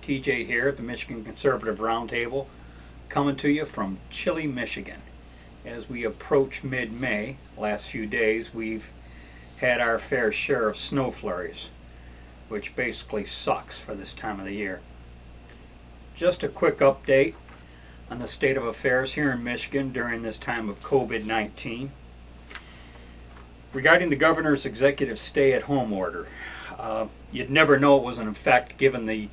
TJ here at the Michigan Conservative Roundtable, coming to you from chilly Michigan. As we approach mid-May, last few days, we've had our fair share of snow flurries, which basically sucks for this time of the year. Just a quick update on the state of affairs here in Michigan during this time of COVID-19. Regarding the governor's executive stay-at-home order, you'd never know it was in effect given the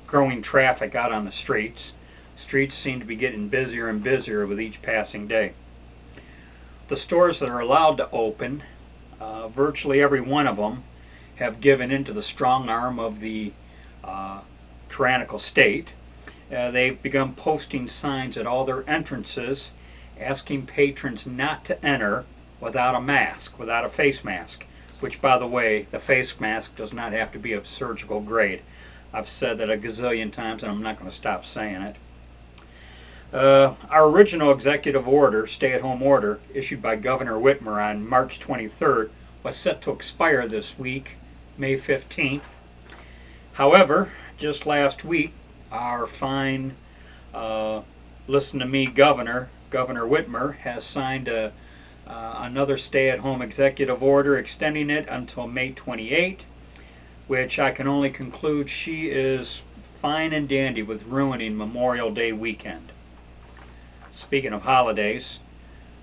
growing traffic out on the streets. Streets seem to be getting busier and busier with each passing day. The stores that are allowed to open, virtually every one of them, have given into the strong arm of the tyrannical state. They've begun posting signs at all their entrances asking patrons not to enter without a mask, without a face mask, which, by the way, the face mask does not have to be of surgical grade. I've said that a gazillion times and I'm not going to stop saying it. Our original executive order, stay-at-home order, issued by Governor Whitmer on March 23rd, was set to expire this week, May 15th. However, just last week, our fine listen to me Governor Whitmer, has signed another stay-at-home executive order extending it until May 28, which I can only conclude she is fine and dandy with ruining Memorial Day weekend. Speaking of holidays,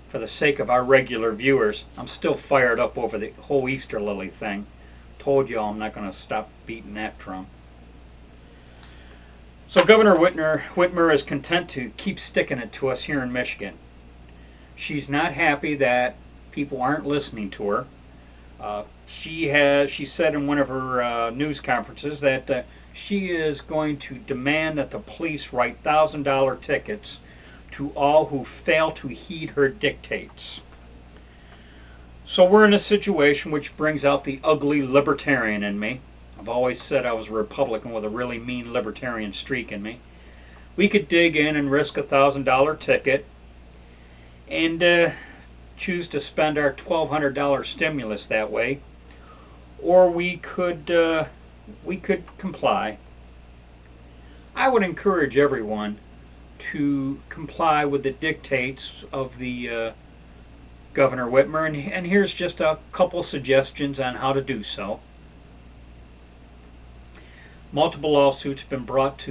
for the sake of our regular viewers, I'm still fired up over the whole Easter lily thing. Told y'all I'm not going to stop beating that drum. So Governor Whitmer is content to keep sticking it to us here in Michigan. She's not happy that people aren't listening to her. She said in one of her news conferences that she is going to demand that the police write $1,000 tickets to all who fail to heed her dictates. So we're in a situation which brings out the ugly libertarian in me. I've always said I was a Republican with a really mean libertarian streak in me. We could dig in and risk a $1,000 ticket and choose to spend our $1,200 stimulus that way, or we could comply. I would encourage everyone to comply with the dictates of the Governor Whitmer, and here's just a couple suggestions on how to do so. Multiple lawsuits have been brought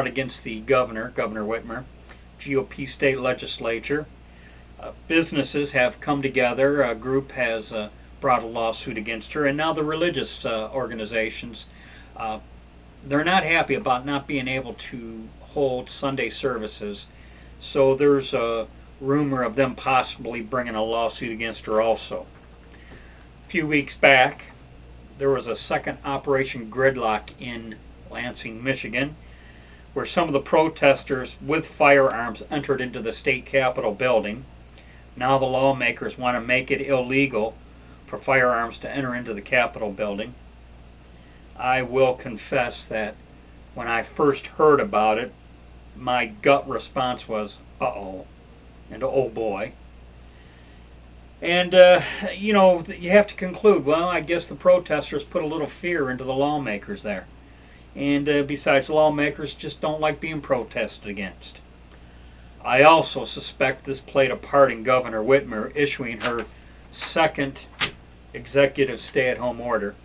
against the Governor Whitmer, GOP state legislature. Businesses have come together. A group has brought a lawsuit against her, and now the religious organizations, they're not happy about not being able to hold Sunday services. So there's a rumor of them possibly bringing a lawsuit against her also. A few weeks back, there was a second Operation Gridlock in Lansing, Michigan, where some of the protesters with firearms entered into the state capitol building. Now the lawmakers want to make it illegal for firearms to enter into the capitol building. I will confess that when I first heard about it, my gut response was, uh-oh, and oh boy. And, you have to conclude, well, I guess the protesters put a little fear into the lawmakers there. And besides, lawmakers just don't like being protested against. I also suspect this played a part in Governor Whitmer issuing her second executive stay-at-home order.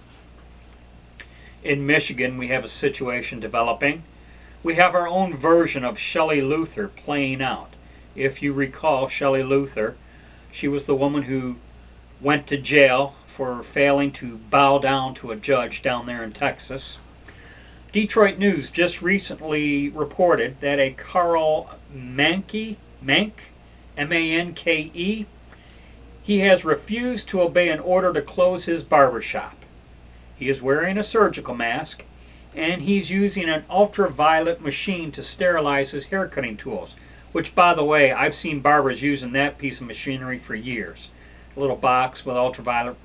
In Michigan, we have a situation developing. We have our own version of Shelley Luther playing out. If you recall Shelley Luther, she was the woman who went to jail for failing to bow down to a judge down there in Texas. Detroit News just recently reported that a Carl Manke, M-A-N-K-E, he has refused to obey an order to close his barbershop. He is wearing a surgical mask, and he's using an ultraviolet machine to sterilize his haircutting tools, which, by the way, I've seen barbers using that piece of machinery for years. A little box with ultraviolet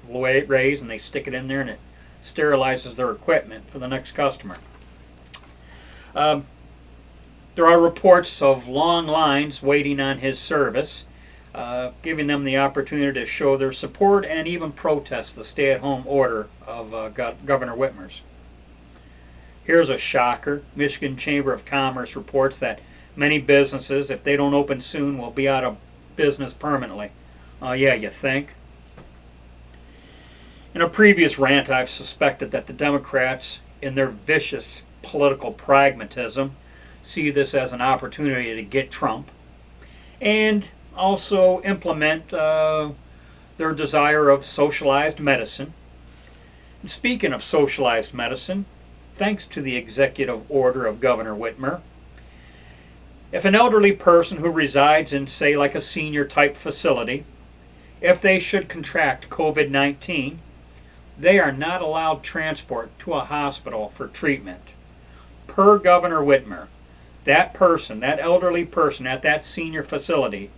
rays, and they stick it in there, and it sterilizes their equipment for the next customer. There are reports of long lines waiting on his service, giving them the opportunity to show their support and even protest the stay-at-home order of Governor Whitmer's. Here's a shocker. Michigan Chamber of Commerce reports that many businesses, if they don't open soon, will be out of business permanently. Yeah, you think? In a previous rant, I've suspected that the Democrats, in their vicious political pragmatism, see this as an opportunity to get Trump and also implement their desire of socialized medicine. And speaking of socialized medicine, thanks to the executive order of Governor Whitmer, if an elderly person who resides in, say, like a senior type facility, if they should contract COVID-19, they are not allowed transport to a hospital for treatment. Per Governor Whitmer, that person, that elderly person at that senior facility,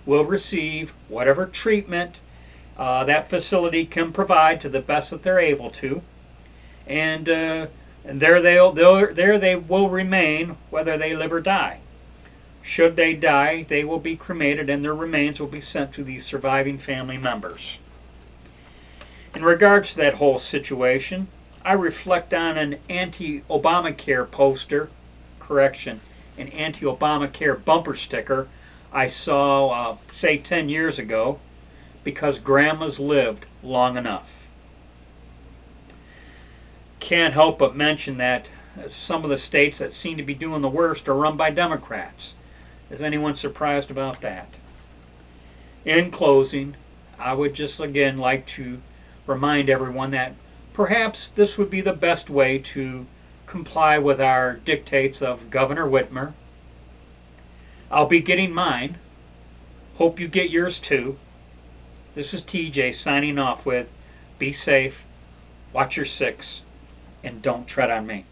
will receive whatever treatment that facility can provide to the best that they're able to, and there they will remain whether they live or die. Should they die, they will be cremated and their remains will be sent to the surviving family members. In regards to that whole situation, I reflect on an anti-Obamacare poster, an anti-Obamacare bumper sticker I saw, say, 10 years ago, because grandmas lived long enough. Can't help but mention that some of the states that seem to be doing the worst are run by Democrats. Is anyone surprised about that? In closing, I would just again like to remind everyone that perhaps this would be the best way to comply with our dictates of Governor Whitmer. I'll be getting mine. Hope you get yours too. This is TJ signing off with be safe, watch your six, and don't tread on me.